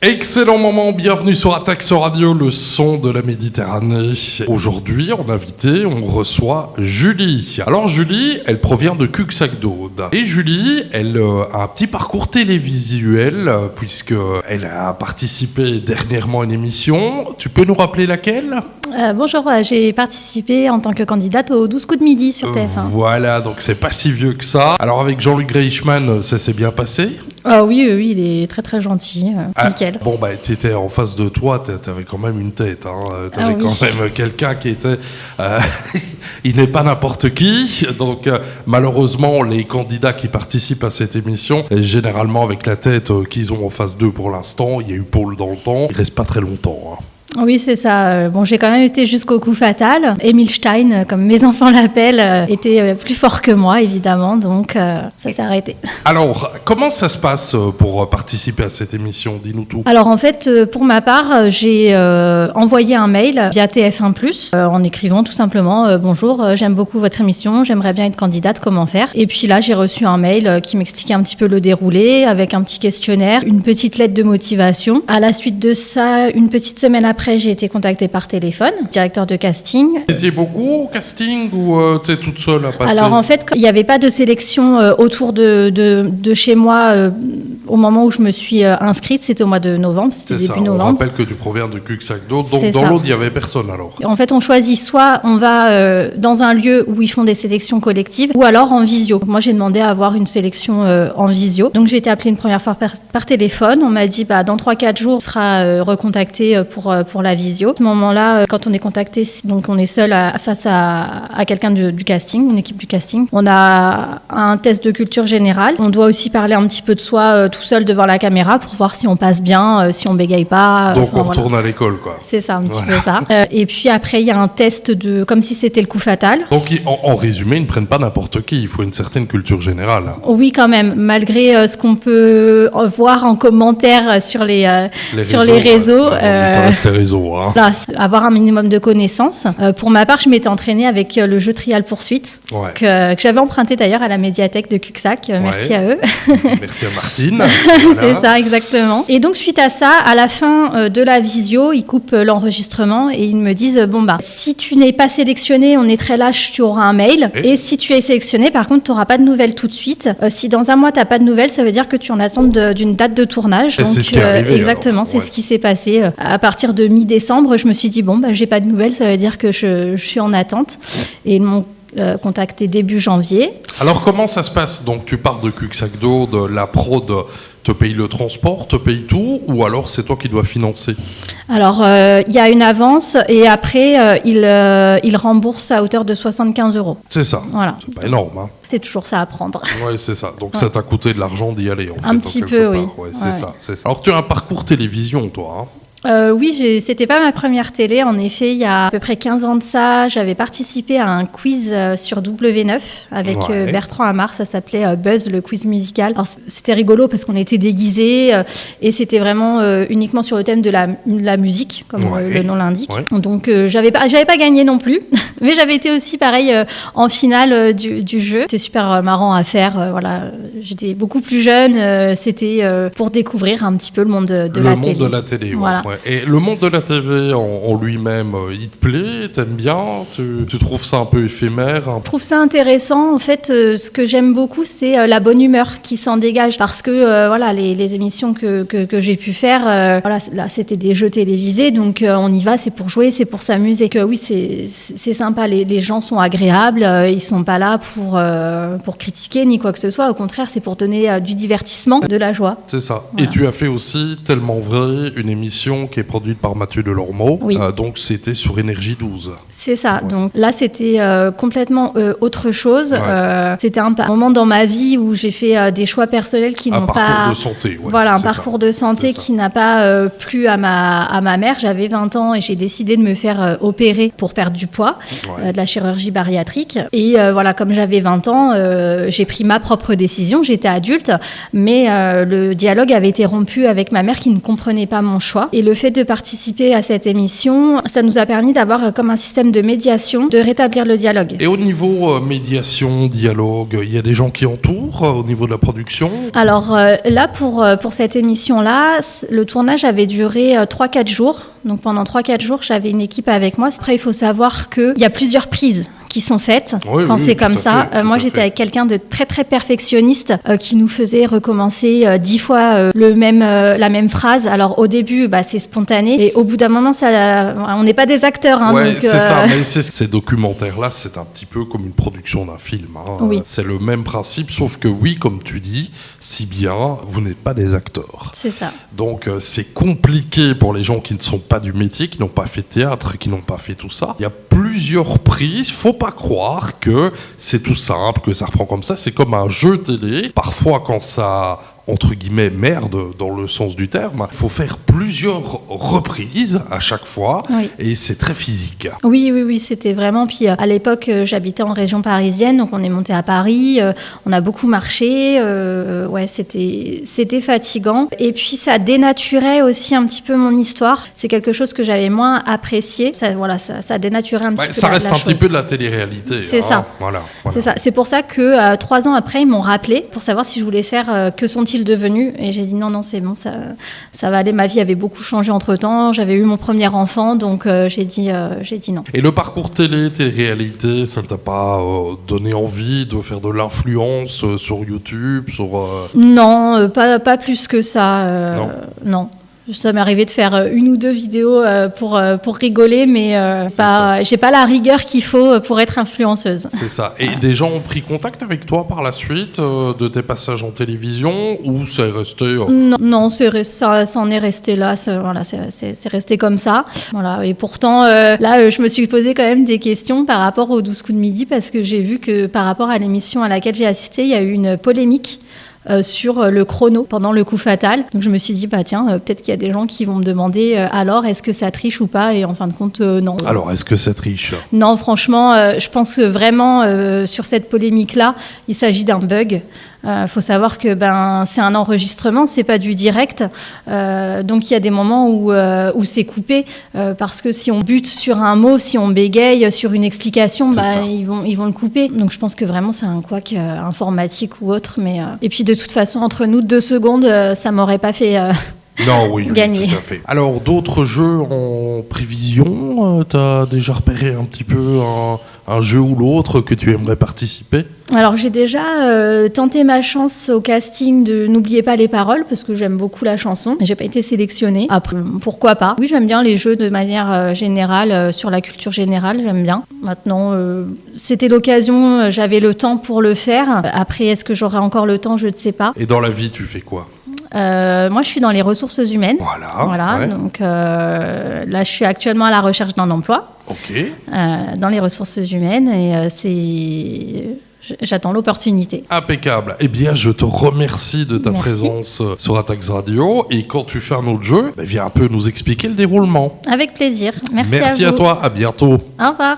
Excellent moment, bienvenue sur Attax Radio, le son de la Méditerranée. Aujourd'hui, on reçoit Julie. Alors Julie, elle provient de Cuxac-Daude. Et Julie, elle a un petit parcours télévisuel, puisqu'elle a participé dernièrement à une émission. Tu peux nous rappeler laquelle ? Bonjour, j'ai participé en tant que candidate au 12 coups de midi sur TF1. Voilà, donc c'est pas si vieux que ça. Alors avec Jean-Luc Reichmann, ça s'est bien passé ? Oui, il est très très gentil, nickel. Bon, tu étais en face de toi, t'avais quand même une tête. T'avais quand même quelqu'un qui était... il n'est pas n'importe qui. Donc, malheureusement, les candidats qui participent à cette émission, généralement avec la tête qu'ils ont en face d'eux pour l'instant, il y a eu Paul dans le temps, il reste pas très longtemps. Oui, c'est ça. J'ai quand même été jusqu'au coup fatal. Emile Stein, comme mes enfants l'appellent, était plus fort que moi, évidemment. Donc, ça s'est arrêté. Alors, comment ça se passe pour participer à cette émission ? Dis-nous tout. Alors, en fait, pour ma part, j'ai envoyé un mail via TF1+, en écrivant tout simplement « Bonjour, j'aime beaucoup votre émission, j'aimerais bien être candidate, comment faire ?» Et puis là, j'ai reçu un mail qui m'expliquait un petit peu le déroulé, avec un petit questionnaire, une petite lettre de motivation. À la suite de ça, une petite semaine après, j'ai été contactée par téléphone, directeur de casting. T'étais beaucoup au casting ou t'es toute seule à passer ? Alors en fait, il n'y avait pas de sélection autour de chez moi au moment où je me suis inscrite. C'était au mois de novembre, c'était début novembre. On rappelle que tu proviens de Cuxac-Daude, donc dans l'autre, il n'y avait personne alors. En fait, on choisit soit on va dans un lieu où ils font des sélections collectives, ou alors en visio. Moi, j'ai demandé à avoir une sélection en visio. Donc j'ai été appelée une première fois par téléphone. On m'a dit dans 3-4 jours, on sera recontacté pour la visio. À ce moment-là, quand on est contacté, donc on est seul face à quelqu'un du casting, une équipe du casting. On a un test de culture générale. On doit aussi parler un petit peu de soi tout seul devant la caméra pour voir si on passe bien, si on bégaye pas. Donc on retourne à l'école, quoi. C'est ça, un petit peu ça. Et puis après, il y a un test comme si c'était le coup fatal. Donc en résumé, ils ne prennent pas n'importe qui. Il faut une certaine culture générale. Oui, quand même. Malgré ce qu'on peut voir en commentaire sur les réseaux. Ça reste les réseaux. Là, avoir un minimum de connaissances. Pour ma part, je m'étais entraînée avec le jeu Trial Poursuite, que j'avais emprunté d'ailleurs à la médiathèque de Cuxac. Merci à eux. Merci à Martine. Voilà. C'est ça, exactement. Et donc, suite à ça, à la fin de la visio, ils coupent l'enregistrement et ils me disent si tu n'es pas sélectionné, on est très lâche, tu auras un mail. Et si tu es sélectionné, par contre, tu n'auras pas de nouvelles tout de suite. Si dans un mois, tu n'as pas de nouvelles, ça veut dire que tu en attends d'une date de tournage. Et donc, c'est ce qui est arrivé. Exactement, c'est ce qui s'est passé. À partir de mi-décembre, je me suis dit, j'ai pas de nouvelles, ça veut dire que je suis en attente. Et ils m'ont contacté début janvier. Alors, comment ça se passe ? Donc, tu pars de Cuxac-Daude, la prod te paye le transport, te paye tout, ou alors c'est toi qui dois financer ? Alors, il y a une avance et après, il rembourse à hauteur de 75 €. C'est ça. Voilà. C'est pas énorme, hein. C'est toujours ça à prendre. Oui, c'est ça. Donc, ça t'a coûté de l'argent d'y aller, en fait. Un petit peu, oui. Ouais, c'est ça. Alors, tu as un parcours télévision, toi, hein ? Oui, c'était pas ma première télé. En effet, il y a à peu près 15 ans de ça, j'avais participé à un quiz sur W9 avec Bertrand Hamar. Ça s'appelait Buzz, le quiz musical. Alors, c'était rigolo parce qu'on était déguisés et c'était vraiment uniquement sur le thème de la musique, comme le nom l'indique. Donc, j'avais pas gagné non plus, mais j'avais été aussi pareil en finale du jeu. C'était super marrant à faire. J'étais beaucoup plus jeune. C'était pour découvrir un petit peu le monde de la télé. Le monde de la télé, voilà. Et le monde de la TV en lui-même, il te plaît ? T'aimes bien ? Tu trouves ça un peu éphémère ? Je trouve ça intéressant. En fait, ce que j'aime beaucoup, c'est la bonne humeur qui s'en dégage. Parce que les émissions que j'ai pu faire, là, c'était des jeux télévisés. Donc, on y va, c'est pour jouer, c'est pour s'amuser. Oui, c'est sympa. Les gens sont agréables. Ils sont pas là pour critiquer ni quoi que ce soit. Au contraire, c'est pour donner du divertissement, de la joie. C'est ça. Voilà. Et tu as fait aussi Tellement Vrai, une émission qui est produite par Mathieu Delormeau. Oui. Donc, c'était sur Énergie 12. C'est ça. Donc là, c'était complètement autre chose. C'était un moment dans ma vie où j'ai fait des choix personnels qui n'ont pas... Un parcours de santé. Un parcours de santé qui n'a pas plu à ma mère. J'avais 20 ans et j'ai décidé de me faire opérer pour perdre du poids, de la chirurgie bariatrique. Et comme j'avais 20 ans, j'ai pris ma propre décision. J'étais adulte, mais le dialogue avait été rompu avec ma mère qui ne comprenait pas mon choix. Et le fait de participer à cette émission, ça nous a permis d'avoir comme un système de médiation, de rétablir le dialogue. Et au niveau médiation, dialogue, il y a des gens qui entourent au niveau de la production? Alors là, pour cette émission-là, le tournage avait duré 3-4 jours. Donc pendant 3-4 jours, j'avais une équipe avec moi. Après, il faut savoir qu'il y a plusieurs prises qui sont faites quand c'est comme ça. Moi, j'étais avec quelqu'un de très très perfectionniste qui nous faisait recommencer 10 fois la même phrase. Alors au début, c'est spontané, et au bout d'un moment, on n'est pas des acteurs. Hein, ouais, donc, c'est ça. Mais ces documentaires-là, c'est un petit peu comme une production d'un film. Hein. Oui. C'est le même principe, sauf que oui, comme tu dis, si bien, vous n'êtes pas des acteurs. C'est ça. Donc c'est compliqué pour les gens qui ne sont pas du métier, qui n'ont pas fait théâtre, qui n'ont pas fait tout ça. Il y a plusieurs prises. Faut pas croire que c'est tout simple, que ça reprend comme ça. C'est comme un jeu télé. Parfois, quand ça, entre guillemets, merde dans le sens du terme, il faut faire plusieurs reprises à chaque fois. Oui. Et c'est très physique. Oui, c'était vraiment. Puis à l'époque, j'habitais en région parisienne, donc on est monté à Paris. On a beaucoup marché. Ouais, c'était fatigant. Et puis ça dénaturait aussi un petit peu mon histoire. C'est quelque chose que j'avais moins apprécié. Ça dénaturait un petit peu. Ça reste la un chose. petit peu de la télé-réalité. C'est ça. Voilà. C'est ça. C'est pour ça que 3 ans après, ils m'ont rappelé pour savoir si je voulais faire Que sont-ils devenus. Et j'ai dit non, c'est bon, ça va aller. Ma vie avait beaucoup changé entre-temps. J'avais eu mon premier enfant, donc j'ai dit non. Et le parcours télé-réalité, ça ne t'a pas donné envie de faire de l'influence sur YouTube, Non, pas plus que ça. Non. Ça m'est arrivé de faire 1 ou 2 vidéos pour rigoler, mais j'ai pas la rigueur qu'il faut pour être influenceuse. C'est ça. Et des gens ont pris contact avec toi par la suite de tes passages en télévision, ou c'est resté Non, ça en est resté là. C'est resté comme ça. Voilà. Et pourtant, là, je me suis posé quand même des questions par rapport aux 12 coups de midi, parce que j'ai vu que par rapport à l'émission à laquelle j'ai assisté, il y a eu une polémique sur le chrono pendant le coup fatal. Donc je me suis dit, peut-être qu'il y a des gens qui vont me demander alors, est-ce que ça triche ou pas? Et en fin de compte, non. Alors, est-ce que ça triche? Non, franchement, je pense que vraiment, sur cette polémique-là, il s'agit d'un bug. Faut savoir que c'est un enregistrement, c'est pas du direct, donc il y a des moments où c'est coupé, parce que si on bute sur un mot, si on bégaye sur une explication, ils vont le couper. Donc je pense que vraiment c'est un couac informatique ou autre, mais et puis de toute façon entre nous 2 secondes, ça m'aurait pas fait non, oui, gagner. Tout à fait. Alors, d'autres jeux en prévision, t'as déjà repéré un petit peu un jeu ou l'autre que tu aimerais participer? Alors, j'ai déjà tenté ma chance au casting de N'oubliez pas les paroles, parce que j'aime beaucoup la chanson. J'ai pas été sélectionnée. Après, pourquoi pas? Oui, j'aime bien les jeux de manière générale, sur la culture générale, j'aime bien. Maintenant, c'était l'occasion, j'avais le temps pour le faire. Après, est-ce que j'aurai encore le temps? Je ne sais pas. Et dans la vie, tu fais quoi? Moi, je suis dans les ressources humaines. Voilà. Ouais. Donc là, je suis actuellement à la recherche d'un emploi. Ok. Dans les ressources humaines, et j'attends l'opportunité. Impeccable. Eh bien, je te remercie de ta présence sur Atax Radio. Et quand tu fais un autre jeu, viens un peu nous expliquer le déroulement. Avec plaisir. Merci à vous. Merci à toi. À bientôt. Au revoir.